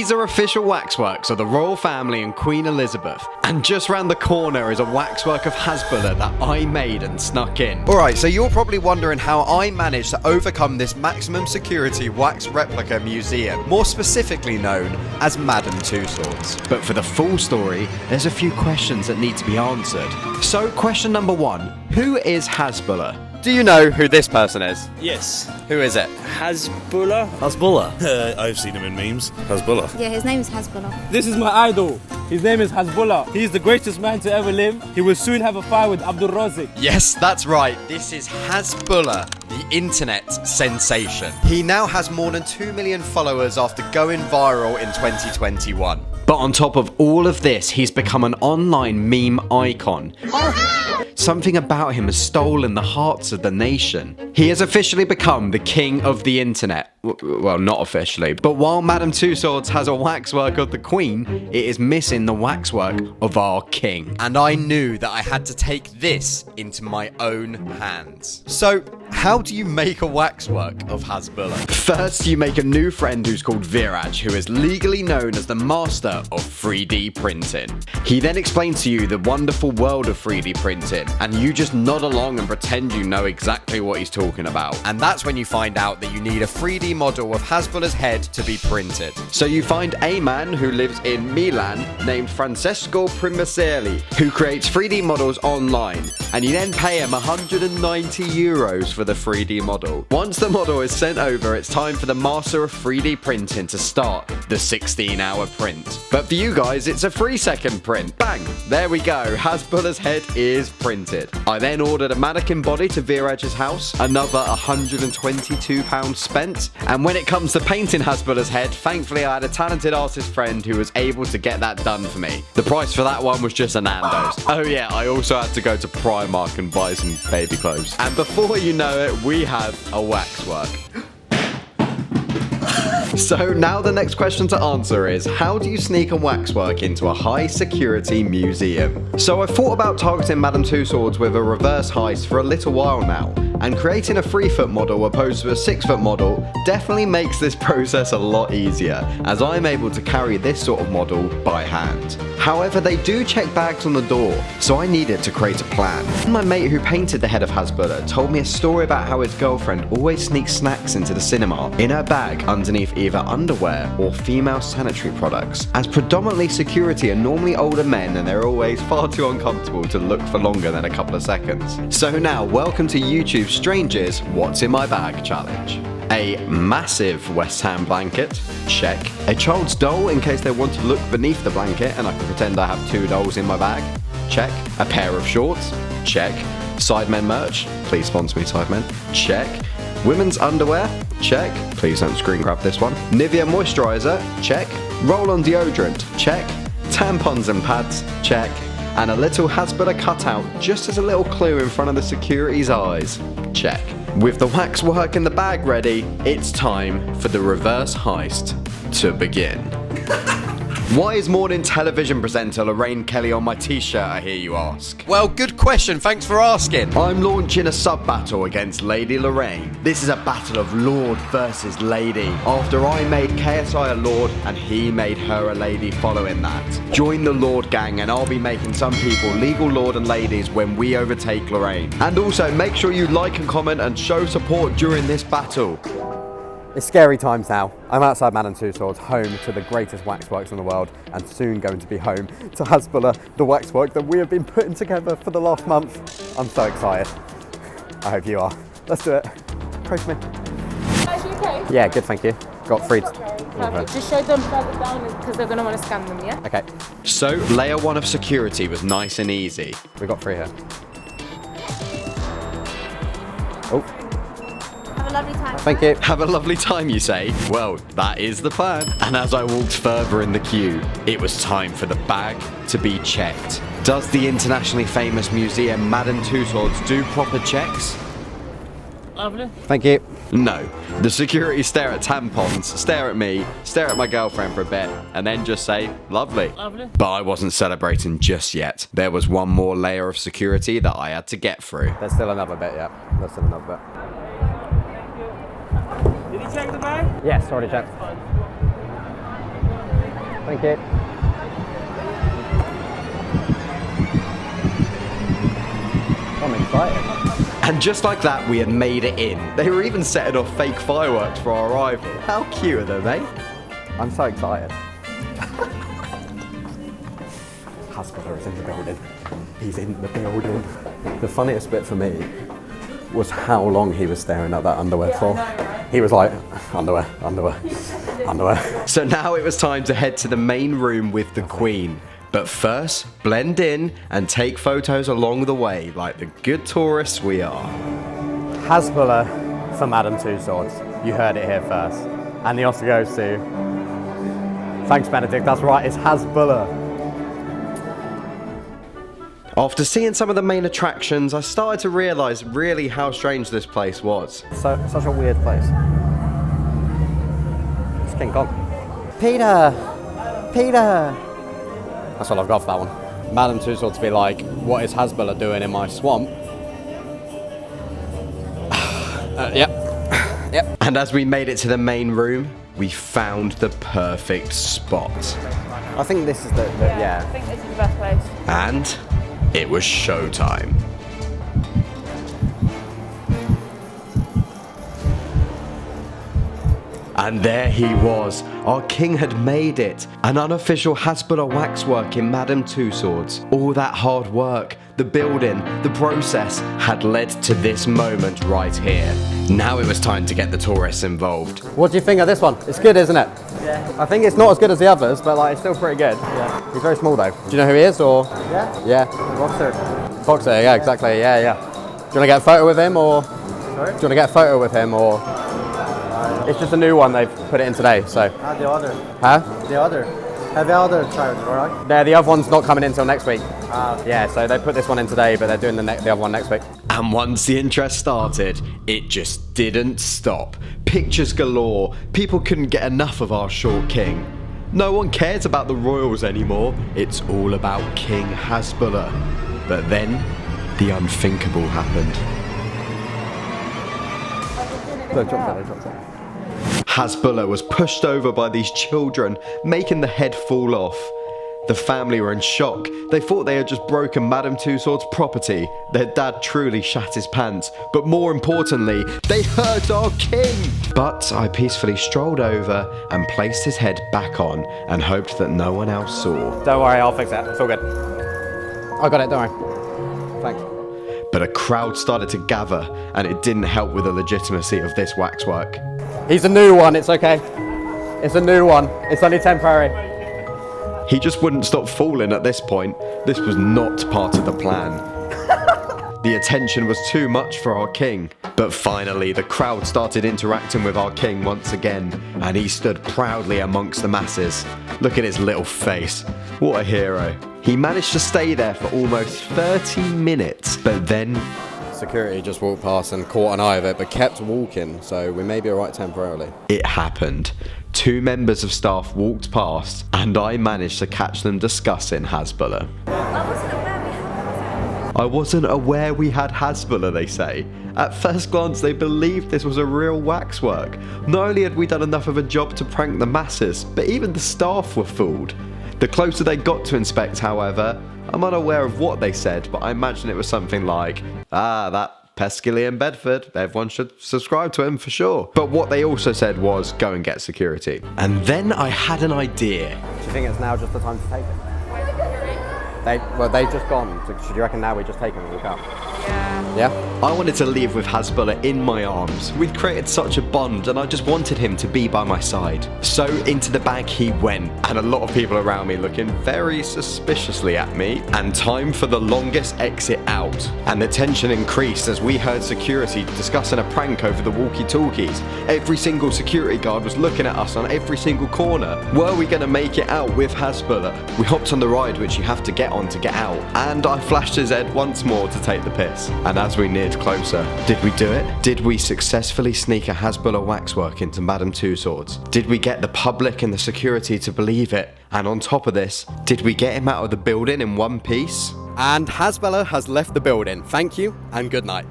These are official waxworks of the royal family and Queen Elizabeth. And just round the corner is a waxwork of Hasbulla that I made and snuck in. Alright, so you're probably wondering how I managed to overcome this maximum security wax replica museum, more specifically known as Madame Tussauds. But for the full story, there's a few questions that need to be answered. So question number 1, who is Hasbulla? Do you know who this person is? Yes. Who is it? Hasbulla. I've seen him in memes. Hasbulla. Yeah, his name is Hasbulla. This is my idol. His name is Hasbulla. He is the greatest man to ever live. He will soon have a fight with Abdul Razik. Yes, that's right. This is Hasbulla, the internet sensation. He now has more than 2 million followers after going viral in 2021. But on top of all of this, he's become an online meme icon. Something about him has stolen the hearts of the nation. He has officially become the king of the internet. Well, not officially, but while Madame Tussauds has a waxwork of the Queen, it is missing the waxwork of our king. And I knew that I had to take this into my own hands. So, how do you make a waxwork of Hasbulla? First, you make a new friend who's called Airack, who is legally known as the master of 3D printing. He then explains to you the wonderful world of 3D printing, and you just nod along and pretend you know exactly what he's talking about. And that's when you find out that you need a 3D model of Hasbulla's head to be printed. So you find a man who lives in Milan named Francesco Primaselli, who creates 3D models online, and you then pay him 190 euros for the 3D model. Once the model is sent over, it's time for the master of 3D printing to start the 16-hour print. But for you guys, it's a 3-second print. Bang! There we go. Hasbulla's head is printed. I then ordered a mannequin body to Virage's house, another £122 spent, and when it comes to painting Hasbulla's head, thankfully I had a talented artist friend who was able to get that done for me. The price for that one was just a Nando's. Oh yeah, I also had to go to Primark and buy some baby clothes. And before you know it, we have a waxwork. So now the next question to answer is, how do you sneak a waxwork into a high security museum? So I thought about targeting Madame Tussauds with a reverse heist for a little while now, and creating a 3-foot model opposed to a 6-foot model definitely makes this process a lot easier, as I'm able to carry this sort of model by hand. However, they do check bags on the door, so I needed to create a plan. My mate who painted the head of Hasbulla told me a story about how his girlfriend always sneaks snacks into the cinema in her bag underneath either underwear or female sanitary products, as predominantly security are normally older men and they're always far too uncomfortable to look for longer than a couple of seconds. So now, welcome to YouTube's Strangers What's in My Bag challenge. A massive West Ham blanket, check. A child's doll in case they want to look beneath the blanket and I can pretend I have 2 dolls in my bag, check. A pair of shorts, check. Sidemen merch, please sponsor me Sidemen, check. Women's underwear, check. Please don't screen grab this one. Nivea moisturizer, check. Roll-on deodorant, check. Tampons and pads, check. And a little Hasbulla cutout just as a little clue in front of the security's eyes, check. With the waxwork in the bag ready, it's time for the reverse heist to begin. Why is morning television presenter Lorraine Kelly on my t-shirt, I hear you ask? Well, good question, thanks for asking. I'm launching a sub-battle against Lady Lorraine. This is a battle of Lord versus Lady, after I made KSI a Lord and he made her a Lady following that. Join the Lord gang and I'll be making some people legal Lord and Ladies when we overtake Lorraine. And also, make sure you like and comment and show support during this battle. It's scary times now. I'm outside Madame Tussauds, home to the greatest waxworks in the world, and soon going to be home to Hasbulla, the waxwork that we have been putting together for the last month. I'm so excited. I hope you are. Let's do it. Pray for me. Are you okay? Yeah, good, thank you. Got free. Okay, perfect. Just show them further down because they're going to want to scan them, yeah? Okay. So, layer 1 of security was nice and easy. We got 3 here. Oh. Have a lovely time. Thank you. Have a lovely time, you say? Well, that is the plan. And as I walked further in the queue, it was time for the bag to be checked. Does the internationally famous museum Madame Tussauds do proper checks? Lovely. Thank you. No. The security stare at tampons, stare at me, stare at my girlfriend for a bit, and then just say, lovely. Lovely. But I wasn't celebrating just yet. There was one more layer of security that I had to get through. There's still another bit, yeah. There's still another bit. Did you check the bag? Yes, already checked. Thank you. I'm excited. And just like that, we had made it in. They were even setting off fake fireworks for our arrival. How cute are they, mate? I'm so excited. Hasbulla is in the building. He's in the building. The funniest bit for me was how long he was staring at that underwear for. He was like, underwear, underwear, underwear. So now it was time to head to the main room with the Queen. But first, blend in and take photos along the way like the good tourists we are. Hasbulla for Madame Tussauds. You heard it here first. And the Oscar goes to... Thanks, Benedict. That's right, it's Hasbulla. After seeing some of the main attractions, I started to realise really how strange this place was. Such a weird place. It's King Kong. Peter! Peter! That's all I've got for that one. Madame Tussauds to be like, what is Hasbulla doing in my swamp? Yep. And as we made it to the main room, we found the perfect spot. I think this is I think this is the best place. And it was showtime. And there he was. Our king had made it. An unofficial Hasbulla Waxwork in Madame Tussauds. All that hard work, the building, the process had led to this moment right here. Now it was time to get the tourists involved. What do you think of this one? It's good, isn't it? Yeah. I think it's not as good as the others, but like it's still pretty good. Yeah. He's very small though. Do you know who he is or? Yeah. Yeah. Boxer. Boxer, yeah, exactly. Yeah. Do you want to get a photo with him or? Sorry? Do you want to get a photo with him or? It's just a new one, they've put it in today, so. The other. Huh? The other. Have the other tried, alright? Yeah, the other one's not coming in until next week. Yeah, so they put this one in today, but they're doing the other one next week. And once the interest started, it just didn't stop. Pictures galore. People couldn't get enough of our short king. No one cares about the royals anymore. It's all about King Hasbulla. But then, the unthinkable happened. They dropped it. Hasbulla was pushed over by these children, making the head fall off. The family were in shock. They thought they had just broken Madame Tussauds' property. Their dad truly shat his pants. But more importantly, they hurt our king! But I peacefully strolled over and placed his head back on and hoped that no one else saw. Don't worry, I'll fix it. It's all good. I got it, don't worry. Thanks. But a crowd started to gather, and it didn't help with the legitimacy of this waxwork. He's a new one, it's okay. It's a new one. It's only temporary. He just wouldn't stop falling at this point. This was not part of the plan. The attention was too much for our king. But finally, the crowd started interacting with our king once again, and he stood proudly amongst the masses. Look at his little face. What a hero. He managed to stay there for almost 30 minutes, but then... Security just walked past and caught an eye of it, but kept walking, so we may be alright temporarily. It happened. 2 members of staff walked past, and I managed to catch them discussing Hasbulla. I wasn't aware we had Hasbulla, they say. At first glance, they believed this was a real waxwork. Not only had we done enough of a job to prank the masses, but even the staff were fooled. The closer they got to inspect, however, I'm unaware of what they said, but I imagine it was something like, that pesky in Bedford, everyone should subscribe to him for sure. But what they also said was, go and get security. And then I had an idea. Do you think it's now just the time to take it? They've just gone. So should you reckon now we just take them and walk out? Yeah? I wanted to leave with Hasbulla in my arms. We'd created such a bond and I just wanted him to be by my side. So into the bag he went, and a lot of people around me looking very suspiciously at me, and time for the longest exit out. And the tension increased as we heard security discussing a prank over the walkie-talkies. Every single security guard was looking at us on every single corner. Were we going to make it out with Hasbulla? We hopped on the ride which you have to get on to get out, and I flashed his head once more to take the piss. And as we neared closer, did we do it? Did we successfully sneak a Hasbulla Waxwork into Madame Tussauds? Did we get the public and the security to believe it? And on top of this, did we get him out of the building in one piece? And Hasbulla has left the building. Thank you and good night.